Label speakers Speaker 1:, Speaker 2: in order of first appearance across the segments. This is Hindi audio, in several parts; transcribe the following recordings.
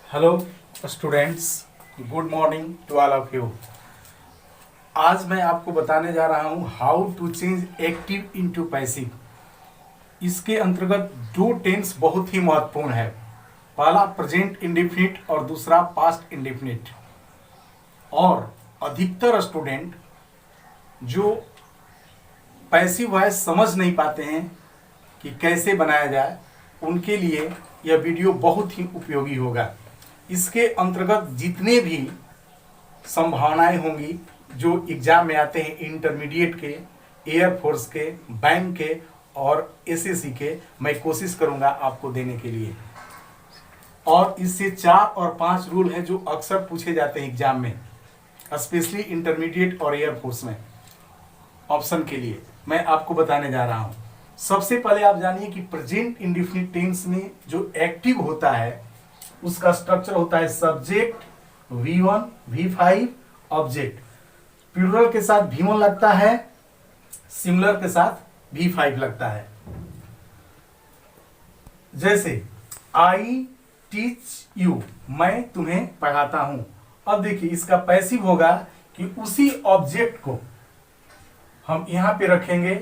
Speaker 1: Hello students, good morning to all of you. आज मैं आपको बताने जा रहा हूँ how to change active into passive. इसके अंतर्गत दो टेंस बहुत ही महत्वपूर्ण है। पहला प्रेजेंट इंडेफिनिट और दूसरा पास्ट इंडेफिनिट। और अधिकतर स्टूडेंट जो पैसिव वॉइस समझ नहीं पाते हैं कि कैसे बनाया जाए, उनके लिए यह वीडियो बहुत ही उपयोगी होगा। इसके अंतर्गत जितने भी संभावनाएं होंगी जो एग्जाम में आते हैं, इंटरमीडिएट के, एयरफोर्स के, बैंक के और एसएससी के, मैं कोशिश करूंगा आपको देने के लिए। और इससे 4 और 5 रूल हैं जो अक्सर पूछे जाते हैं एग्जाम में, स्पेशली इंटरमीडिएट और एयरफोर्स में ऑप्शन के लिए मैं आपको बताने जा रहा हूं। सबसे पहले आप जानिए कि प्रेजेंट इंडेफिनिट टेंस में जो एक्टिव होता है उसका स्ट्रक्चर होता है subject V1 V5 object. Plural के साथ V1 लगता है, सिंगुलर के साथ V5 लगता है। जैसे आई टीच यू, मैं तुम्हें पढ़ाता हूं। अब देखिए इसका पैसिव होगा कि उसी ऑब्जेक्ट को हम यहां पे रखेंगे,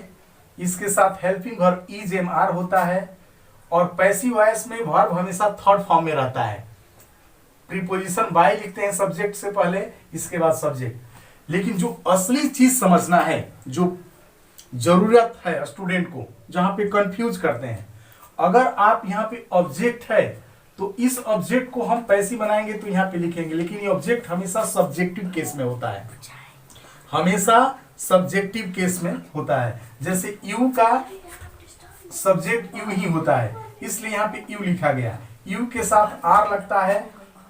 Speaker 1: इसके साथ helping verb is am are होता है और पैसिव वॉइस में वर्ब हमेशा थर्ड फॉर्म में रहता है। प्रीपोजिशन बाय लिखते हैं सब्जेक्ट से पहले, इसके बाद सब्जेक्ट। लेकिन जो असली चीज समझना है, जो जरूरत है स्टूडेंट को, जहां पे कंफ्यूज करते हैं, अगर आप यहां पे ऑब्जेक्ट है तो इस ऑब्जेक्ट को हम पैसिव बनाएंगे तो यहां पे लिखेंगे, लेकिन ये ऑब्जेक्ट हमेशा सब्जेक्टिव केस में होता है, हमेशा सब्जेक्टिव केस में होता है। जैसे यू का सब्जेक्ट यू ही होता है, इसलिए यहाँ पे यू लिखा गया। यू के साथ आर लगता है,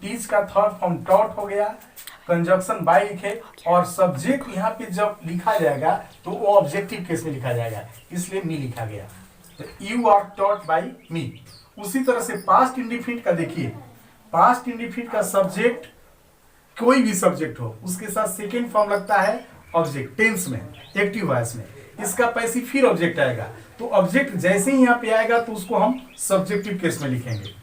Speaker 1: टीच का थर्ड फॉर्म टॉट हो गया, कंजक्शन बाय लिखे और सब्जेक्ट यहाँ पे जब लिखा जाएगा तो वो ऑब्जेक्टिव केस में लिखा जाएगा, इसलिए मी लिखा गया। तो यू आर टॉट बाय मी। उसी तरह से पास्ट इंडेफिनिट का देखिए, पास्ट इंडेफिनिट का सब्जेक्ट कोई भी सब्जेक्ट हो उसके साथ सेकेंड फॉर्म लगता है ऑब्जेक्ट, टेंस में, एक्टिव वॉइस में। इसका पैसिव फिर ऑब्जेक्ट आएगा, तो ऑब्जेक्ट जैसे ही यहाँ पे आएगा तो उसको हम सब्जेक्टिव केस में लिखेंगे।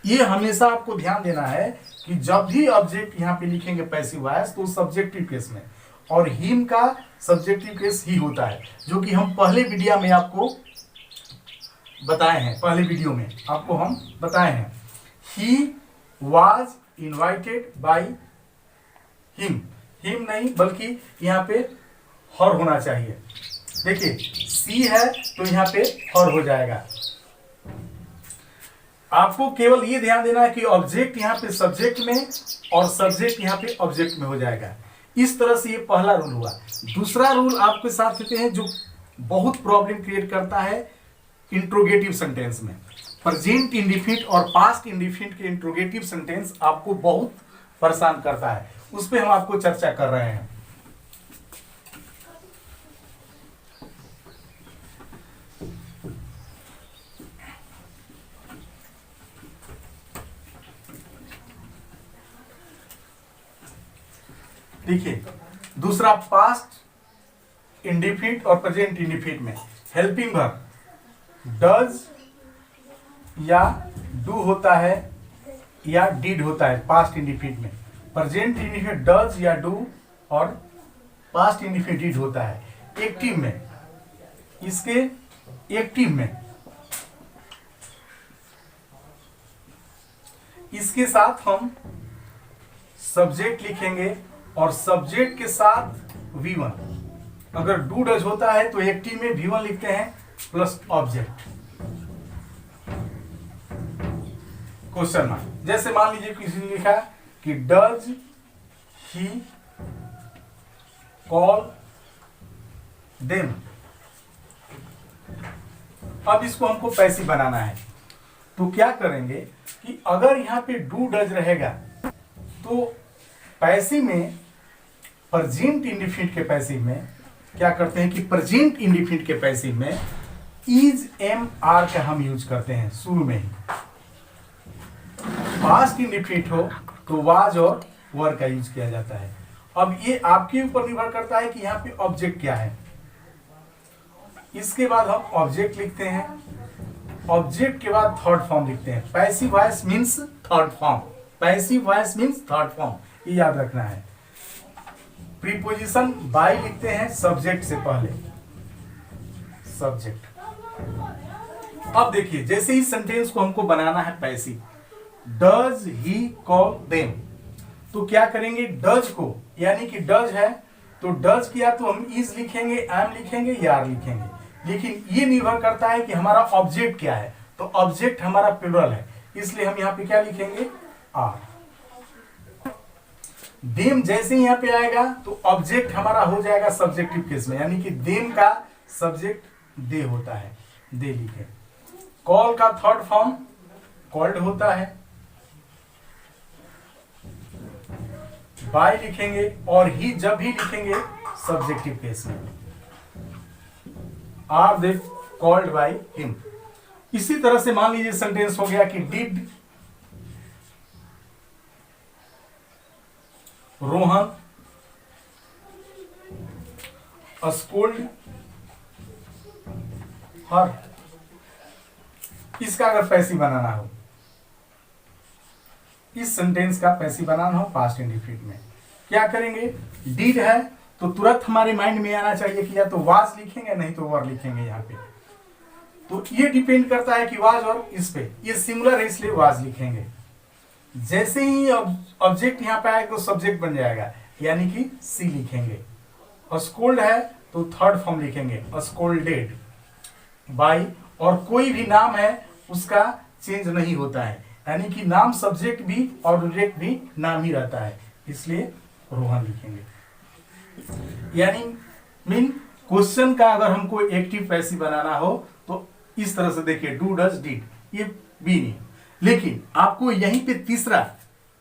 Speaker 1: ये हमेशा आपको ध्यान देना है कि जब भी ऑब्जेक्ट यहाँ पे लिखेंगे पैसिव वॉइस तो सब्जेक्टिव केस में, और हिम का सब्जेक्टिव केस ही होता है, जो कि हम पहले वीडियो में आपको बताए हैं। पहले वीडियो में आपको हम बताए हैं, he was invited by him. Him नहीं बल्कि यहाँ पे हर होना चाहिए। देखिए सी है तो यहाँ पे हर हो जाएगा। आपको केवल ये ध्यान देना है कि ऑब्जेक्ट यहाँ पे सब्जेक्ट में और सब्जेक्ट यहाँ पे ऑब्जेक्ट में हो जाएगा। इस तरह से ये पहला रूल हुआ। दूसरा रूल आपके साथ होते हैं जो बहुत प्रॉब्लम क्रिएट करता है इंट्रोगेटिव सेंटेंस में। प्रेजेंट इंडेफिनिट और पास्ट इंडेफिनिट के इंट्रोगेटिव सेंटेंस आपको बहुत परेशान करता है, उस पर हम आपको चर्चा कर रहे हैं। देखिए दूसरा पास्ट इंडेफिनिट और प्रेजेंट इंडेफिनिट में हेल्पिंग वर्ब डज या डू होता है या डिड होता है पास्ट इंडेफिनिट में। प्रेजेंट इंडेफिनिट डज या डू और पास्ट इंडेफिनिट डिड होता है। एक्टिव में, इसके एक्टिव में इसके साथ हम सब्जेक्ट लिखेंगे और सब्जेक्ट के साथ V1। अगर डू डज होता है तो एक्टिव में V1 लिखते हैं प्लस ऑब्जेक्ट, क्वेश्चन मार्क। जैसे मान लीजिए किसी ने लिखा कि डज ही कॉल देम। अब इसको हमको पैसिव बनाना है, तो क्या करेंगे कि अगर यहां पे डू डज रहेगा तो पैसिव में, प्रेजेंट इंडेफिनिट के पैसिव में क्या करते हैं कि प्रेजेंट इंडेफिनिट के पैसिव में इज एम आर का हम यूज करते हैं शुरू में ही। पास्ट इंडेफिनिट हो तो वाज और वर का यूज किया जाता है। अब ये आपके ऊपर निर्भर करता है कि यहाँ पे ऑब्जेक्ट क्या है। इसके बाद हम ऑब्जेक्ट लिखते हैं, ऑब्जेक्ट के बाद थर्ड फॉर्म लिखते हैं। Passive voice means third form. Passive voice means third form, ये याद रखना है। प्रीपोजिशन बाय लिखते हैं सब्जेक्ट से पहले, सब्जेक्ट। अब देखिए जैसे ही सेंटेंस को हमको बनाना है passive, does he call them, तो क्या करेंगे, डज को, यानी कि डज है तो डज किया तो हम इज लिखेंगे, एम लिखेंगे, यार लिखेंगे, लेकिन ये निर्भर करता है कि हमारा ऑब्जेक्ट क्या है। तो ऑब्जेक्ट हमारा प्लूरल है, इसलिए हम यहाँ पे क्या लिखेंगे, आर। देम जैसे ही यहाँ पे आएगा तो ऑब्जेक्ट हमारा हो जाएगा सब्जेक्टिव केस में, यानी कि देम का सब्जेक्ट दे होता है, दे लिखे। कॉल का थर्ड फॉर्म कॉल्ड होता है, बाय लिखेंगे, और ही जब ही लिखेंगे सब्जेक्टिव केस में, are they called by him. इसी तरह से मान लीजिए सेंटेंस हो गया कि डिड रोहन स्कूल्ड हर, इसका अगर पैसिव बनाना हो, इस सेंटेंस का पैसिव बनाना हो पास्ट इंडेफिनिट में, क्या करेंगे, डिड है तो तुरंत हमारे माइंड में आना चाहिए कि या तो वाज लिखेंगे नहीं तो वर लिखेंगे यहाँ पे। तो ये डिपेंड करता है कि वाज और इस पे, ये सिंगुलर है इसलिए वाज लिखेंगे। जैसे ही ऑब्जेक्ट यहाँ पे आएगा तो सब्जेक्ट बन जाएगा, यानी कि सी लिखेंगे। स्कूल्ड है तो थर्ड फॉर्म लिखेंगे स्कूल्डेड बाय, और कोई भी नाम है उसका चेंज नहीं होता है, यानी कि नाम सब्जेक्ट भी और ऑब्जेक्ट भी नाम ही रहता है, इसलिए रोहन लिखेंगे। यानी मीन क्वेश्चन का अगर हमको एक्टिव पैसिव बनाना हो तो इस तरह से देखिए, डू डज डिड, ये भी नहीं, लेकिन आपको यहीं पे तीसरा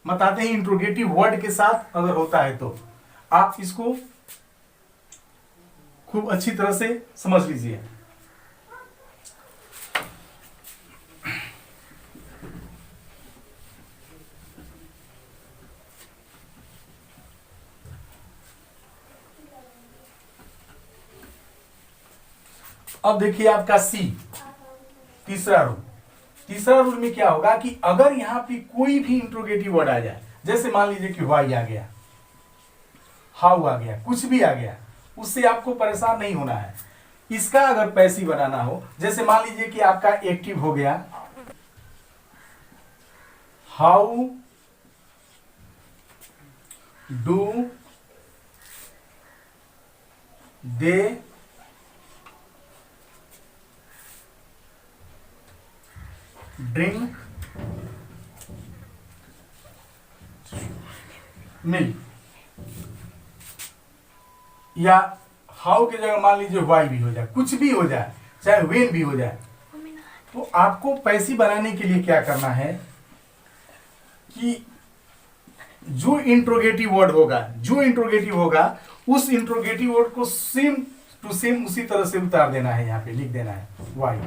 Speaker 1: बताते हैं इंट्रोगेटिव वर्ड के साथ अगर होता है तो आप इसको खूब अच्छी तरह से समझ लीजिए। अब देखिए आपका सी, तीसरा रूल। तीसरा रूल में क्या होगा कि अगर यहां पे कोई भी इंट्रोगेटिव वर्ड आ जाए, जैसे मान लीजिए कि व्हाई आ गया, हाउ आ गया, कुछ भी आ गया, उससे आपको परेशान नहीं होना है। इसका अगर पैसिव बनाना हो, जैसे मान लीजिए कि आपका एक्टिव हो गया how do they drink milk, या हाउ की जगह मान लीजिए वाई भी हो जाए, कुछ भी हो जाए, चाहे वेन भी हो जाए, तो आपको पैसिव बनाने के लिए क्या करना है कि जो इंट्रोगेटिव वर्ड होगा, उस इंट्रोगेटिव वर्ड को सेम टू सेम उसी तरह से उतार देना है, यहाँ पे लिख देना है वाई।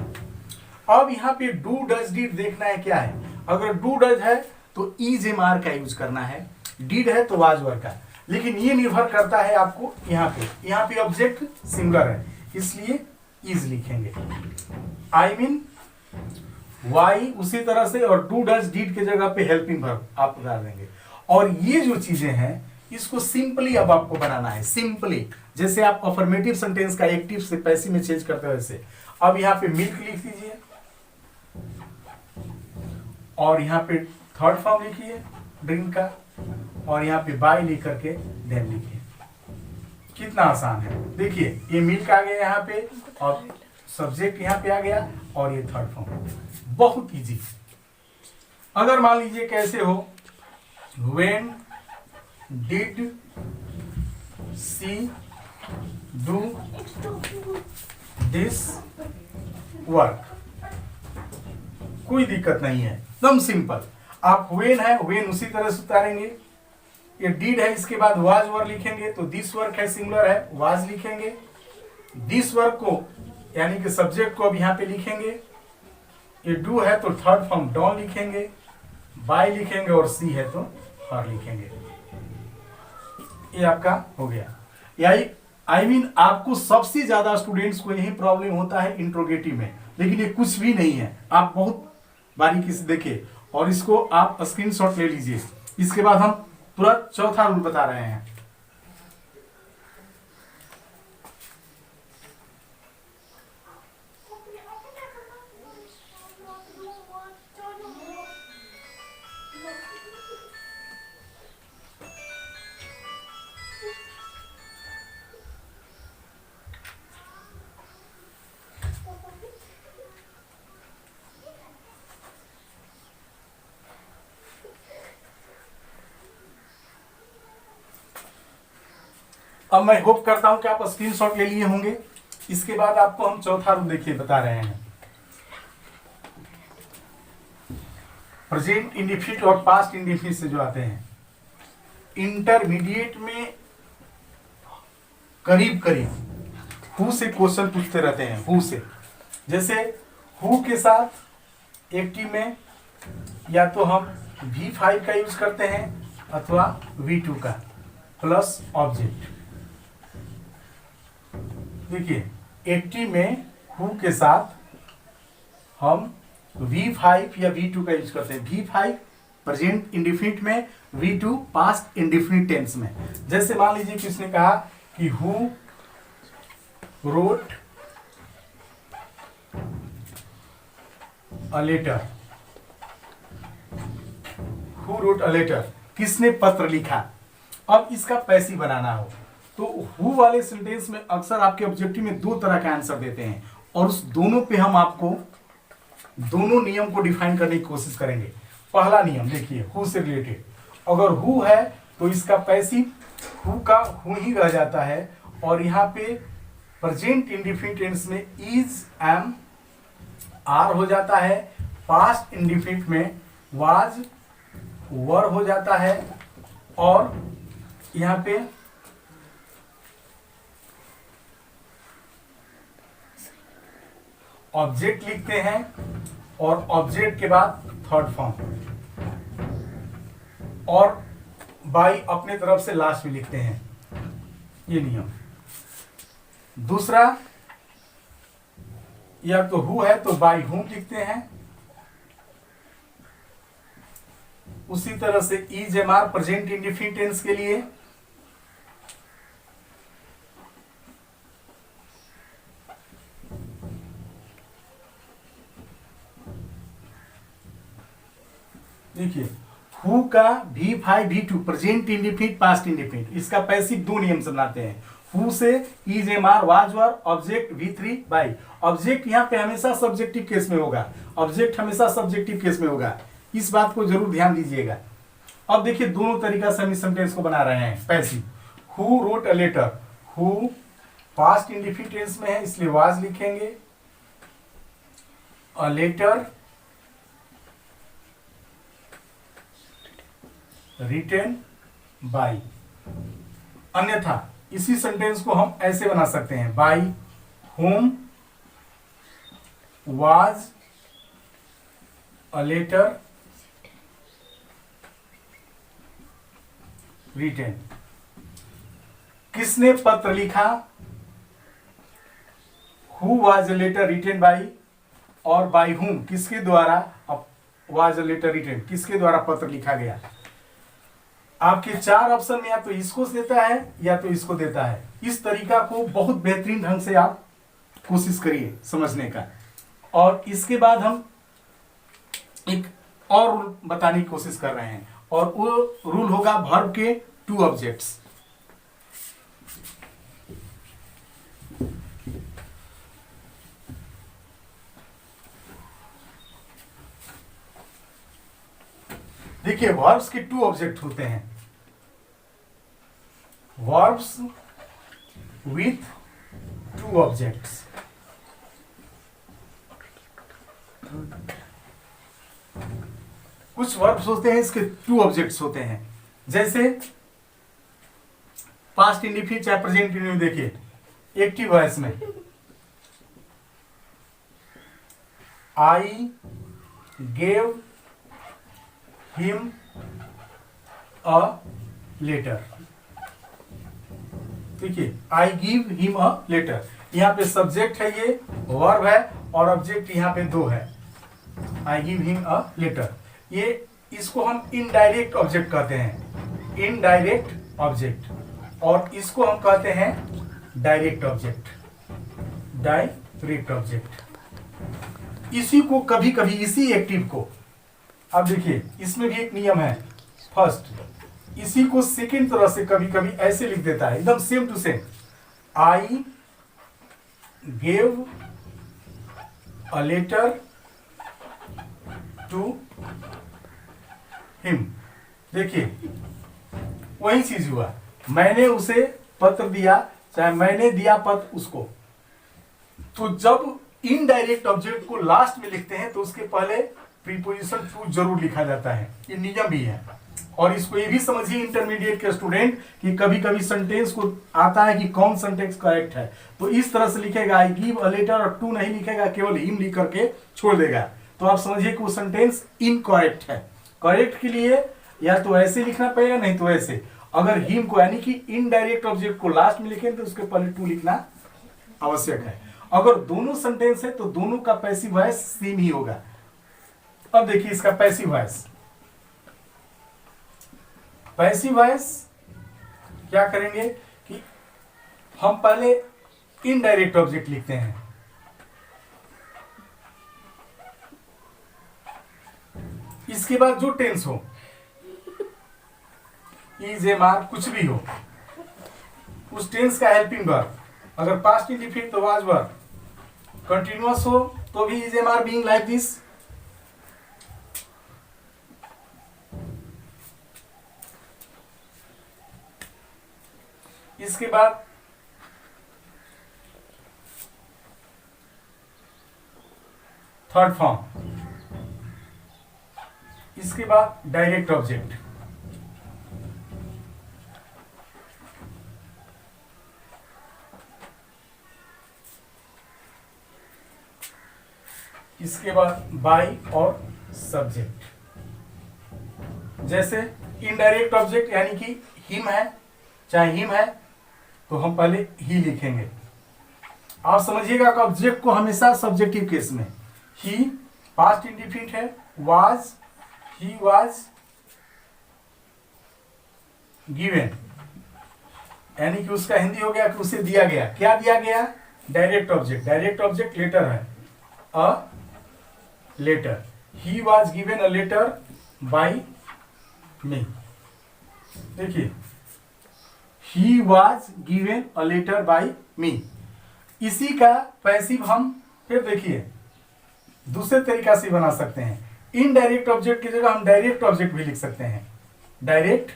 Speaker 1: अब यहाँ पे डू डज डिड देखना है क्या है, अगर डू डज है तो इज एम आर का यूज करना है, डिड है तो वाज वर का, लेकिन ये निर्भर करता है आपको यहाँ पे ऑब्जेक्ट सिंगुलर है इसलिए इज लिखेंगे, आई मीन वाई उसी तरह से, और डू डज डिड के जगह पे हेल्पिंग वर्ब आप उतार देंगे। और ये जो चीजें हैं इसको सिंपली अब आपको बनाना है, सिंपली जैसे आप अफर्मेटिव सेंटेंस का एक्टिव से पैसिव में चेंज करते हो वैसे। अब यहाँ पे मिल्क लिख दीजिए और यहाँ पे थर्ड फॉर्म लिखिए ड्रिंक का, और यहाँ पे बाय लिख करके देन लिखिए। कितना आसान है, देखिए ये मिल्क आ गया यहाँ पे और सब्जेक्ट यहाँ पे आ गया और ये थर्ड फॉर्म, बहुत इजी। अगर मान लीजिए कैसे हो, when did she do this work, कोई दिक्कत नहीं है, एकदम सिंपल। आप व्हेन है, व्हेन उसी तरह से उतारेंगे। ये डिड है, इसके बाद वाज वर्क लिखेंगे, तो दिस वर्क है सिंगुलर है, वाज लिखेंगे। दिस वर्क को यानी कि सब्जेक्ट को अब यहाँ पे लिखेंगे। ये डू है तो थर्ड फॉर्म डॉन लिखेंगे, बाय लिखेंगे, और सी है तो हर लिखेंगे। ये आपका हो गया। यही आई मीन आपको सबसे ज्यादा स्टूडेंट्स को यही प्रॉब्लम होता है इंट्रोगेटिव में, लेकिन ये कुछ भी नहीं है। आप बहुत बारीकी से देखिए, और इसको आप स्क्रीनशॉट ले लीजिए। इसके बाद हम तुरंत चौथा रूल बता रहे हैं। अब मैं होप करता हूं कि आप स्क्रीनशॉट ले लिए होंगे। इसके बाद आपको हम चौथा रूल देखिए बता रहे हैं। प्रेजेंट इंडेफिनिट और पास्ट इंडेफिनिट से जो आते हैं, इंटरमीडिएट में करीब करीब हु से क्वेश्चन पूछते रहते हैं। हु से, जैसे हु के साथ एक्टिव में या तो हम V5 का यूज करते हैं अथवा V2 का प्लस ऑब्जेक्ट। देखिए एक्टिव में हु के साथ हम V5 या V2 का यूज करते हैं। V5 प्रेजेंट इंडेफिनिट में, V2 पास्ट इंडेफिनिट टेंस में। जैसे मान लीजिए कि उसने कहा कि who wrote a letter. Who wrote a letter, किसने पत्र लिखा। अब इसका पैसिव बनाना हो तो हु वाले सेंटेंस में अक्सर आपके ऑब्जेक्टिव में दो तरह का आंसर देते हैं और उस दोनों पे हम आपको दोनों नियम को डिफाइन करने की कोशिश करेंगे। पहला नियम देखिए, हु से रिलेटेड, अगर हु है तो इसका पैसिव हु का हु ही रह जाता है और यहाँ पे प्रेजेंट इंडेफिनिट टेंस में इज, एम, आर हो जाता है। पास्ट इंडेफिनिट में वाज, वर हो जाता है और यहाँ पे ऑब्जेक्ट लिखते हैं और ऑब्जेक्ट के बाद थर्ड फॉर्म और बाई अपने तरफ से लास्ट में लिखते हैं। ये नियम। दूसरा, या तो हु है तो बाई हुम लिखते हैं। उसी तरह से is, am, are present indefinite tense के लिए देखिए हु का V5 V2 present indefinite past indefinite, इसका पैसिव दो नियम से बनाते हैं। हु से is, am, are, was, were, object V3 by. Object यहाँ पे हमेशा सब्जेक्टिव केस में होगा। ऑब्जेक्ट हमेशा सब्जेक्टिव केस में होगा, इस बात को जरूर ध्यान दीजिएगा। अब देखिए दोनों तरीका से हम इस सेंटेंस को बना रहे हैं। Passive, who wrote a letter, who past indefinite tense में है इसलिए वाज लिखेंगे। A letter written by. अन्यथा इसी सेंटेंस को हम ऐसे बना सकते हैं, by whom was a letter written. किसने पत्र लिखा, who was a letter written by, और बाई हुम किसके द्वारा, वाज अ लेटर रिटेन किसके द्वारा पत्र लिखा गया। आपके चार ऑप्शन में या तो इसको देता है या तो इसको देता है। इस तरीका को बहुत बेहतरीन ढंग से आप कोशिश करिए समझने का। और इसके बाद हम एक और रूल बताने की कोशिश कर रहे हैं और वो रूल होगा वर्ब के टू ऑब्जेक्ट्स। देखिए वर्ब्स के टू ऑब्जेक्ट होते हैं, वर्ब्स विथ टू ऑब्जेक्ट्स। कुछ वर्ब्स होते हैं इसके टू ऑब्जेक्ट्स होते हैं, जैसे पास्ट इंडेफिनिट चाहे प्रेजेंट इंडेफिनिट। देखिए एक्टिव वॉइस में I gave him a letter. देखिए I give him a letter, यहाँ पे सब्जेक्ट है, ये वर्ब है और ऑब्जेक्ट यहाँ पे दो है, I give him a letter. ये इसको हम इनडायरेक्ट ऑब्जेक्ट कहते हैं, इनडायरेक्ट ऑब्जेक्ट, और इसको हम कहते हैं डायरेक्ट ऑब्जेक्ट, डायरेक्ट ऑब्जेक्ट। इसी को कभी कभी, इसी एक्टिव को, अब देखिए इसमें भी एक नियम है। फर्स्ट, इसी को सेकेंड तरह से कभी कभी ऐसे लिख देता है, एकदम same to same. I gave a letter to him. देखिए वही चीज हुआ, मैंने उसे पत्र दिया, चाहे मैंने दिया पत्र उसको। तो जब इनडायरेक्ट ऑब्जेक्ट को लास्ट में लिखते हैं तो उसके पहले प्रीपोजिशन टू जरूर लिखा जाता है, ये नियम भी है। और इसको ये भी समझिए इंटरमीडिएट के स्टूडेंट कि कभी कभी सेंटेंस को आता है कि कौन सेंटेंस करेक्ट है, तो इस तरह से लिखेगा, आई गिव अ लेटर, और टू नहीं लिखेगा, केवल हिम लिख करके छोड़ देगा, तो आप समझिए कि वो सेंटेंस इनकरेक्ट है। करेक्ट के लिए या तो ऐसे लिखना पड़ेगा, नहीं तो ऐसे। अगर हिम को यानी कि इनडायरेक्ट ऑब्जेक्ट को लास्ट में लिखें तो उसके पहले टू लिखना आवश्यक है। अगर दोनों सेंटेंस है तो दोनों का पैसिव वॉइस सेम ही होगा। अब देखिए इसका पैसिव वॉइस, पैसिव वॉइस क्या करेंगे कि हम पहले इनडायरेक्ट ऑब्जेक्ट लिखते हैं, इसके बाद जो टेंस हो, इज एम आर कुछ भी हो, उस टेंस का हेल्पिंग वर्ब, अगर पास्ट इंडिफिनिट तो वाज वर्ब, कंटिन्यूअस हो तो भी is am are being like this, इसके बाद थर्ड फॉर्म, इसके बाद डायरेक्ट ऑब्जेक्ट, इसके बाद बाई और सब्जेक्ट। जैसे इनडायरेक्ट ऑब्जेक्ट यानी कि हिम है, चाहे हिम है तो हम पहले ही लिखेंगे। आप समझिएगा कि ऑब्जेक्ट को हमेशा सब्जेक्टिव केस में, ही पास्ट इंडिफिनिट है, वाज, ही वाज गिवन, यानी कि उसका हिंदी हो गया कि उसे दिया गया। क्या दिया गया? Direct object, direct object letter है, a letter. He was given a letter by me. देखिए he was given a letter by me, इसी का पैसिव हम फिर देखिए दूसरे तरीका से बना सकते हैं। इनडायरेक्ट ऑब्जेक्ट की जगह हम डायरेक्ट ऑब्जेक्ट भी लिख सकते हैं, डायरेक्ट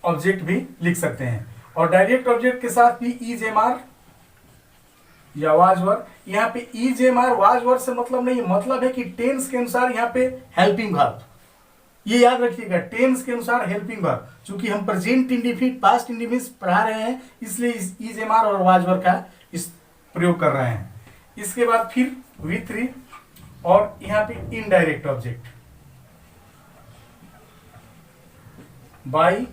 Speaker 1: ऑब्जेक्ट भी लिख सकते हैं। और डायरेक्ट ऑब्जेक्ट के साथ भी इज एम आर या वाज वर्ब। यहाँ पे is am are was verb से मतलब नहीं, मतलब है कि टेंस के अनुसार यहाँ पे हेल्पिंग वर्ब, ये याद रखिएगा, टेंस के अनुसार हेल्पिंग वर्ब। चूंकि हम प्रेजेंट इंडिफिनिट पास्ट इंडिफिनिट पढ़ा रहे हैं, इसलिए इज एम आर और वाज वर्ब का इस प्रयोग कर रहे हैं। इसके बाद फिर V3 और यहाँ पे indirect object by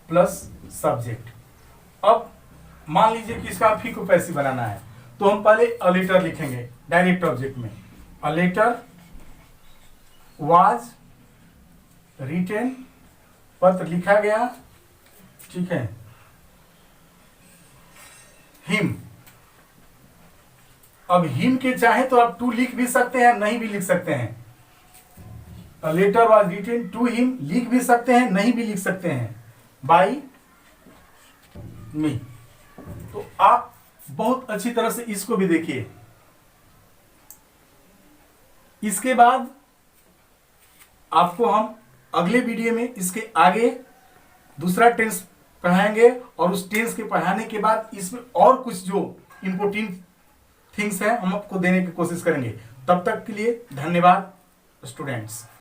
Speaker 1: plus subject. अब मान लीजिए कि इसका फी को पैसिव बनाना है तो हम पहले अ लेटर लिखेंगे डायरेक्ट ऑब्जेक्ट में, अ लेटर वाज रिटेन, पत्र लिखा गया, ठीक है। हिम, अब हिम के चाहे तो आप टू लिख भी सकते हैं, नहीं भी लिख सकते हैं। A letter was written to him लिख भी सकते हैं, नहीं भी लिख सकते हैं, बाय मी। तो आप बहुत अच्छी तरह से इसको भी देखिए। इसके बाद आपको हम अगले वीडियो में इसके आगे दूसरा टेंस पढ़ाएंगे, और उस टेंस के पढ़ाने के बाद इसमें और कुछ जो इंपोर्टेंट थिंग्स हैं हम आपको देने की कोशिश करेंगे। तब तक के लिए धन्यवाद स्टूडेंट्स।